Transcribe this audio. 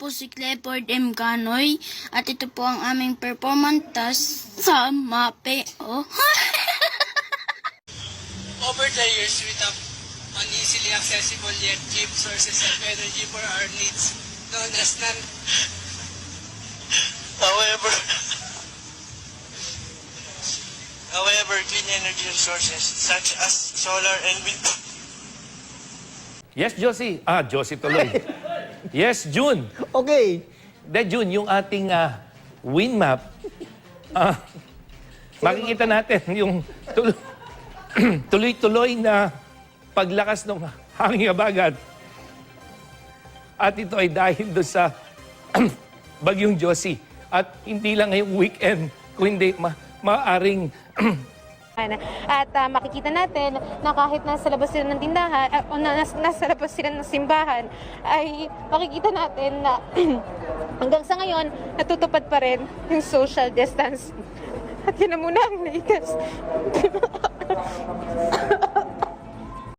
po si Clifford M. Canoy at ito po ang aming performance task sa MAPE. Oh. Over the years, we have uneasily accessible yet cheap sources of energy for our needs, known as However, clean energy sources such as solar and wind. Yes, Josie. Josie tuloy. Yes, June. Okay. June, yung ating wind map, makikita natin yung tuloy-tuloy na paglakas ng hangin habagat. At ito ay dahil doon sa bagyong Josie. At hindi lang ngayong weekend, kundi maaring At makikita natin na kahit nasa labas sila ng tindahan o nasa labas sila ng simbahan, ay makikita natin na hanggang sa ngayon natutupad pa rin yung social distance. At yun na muna ang latest.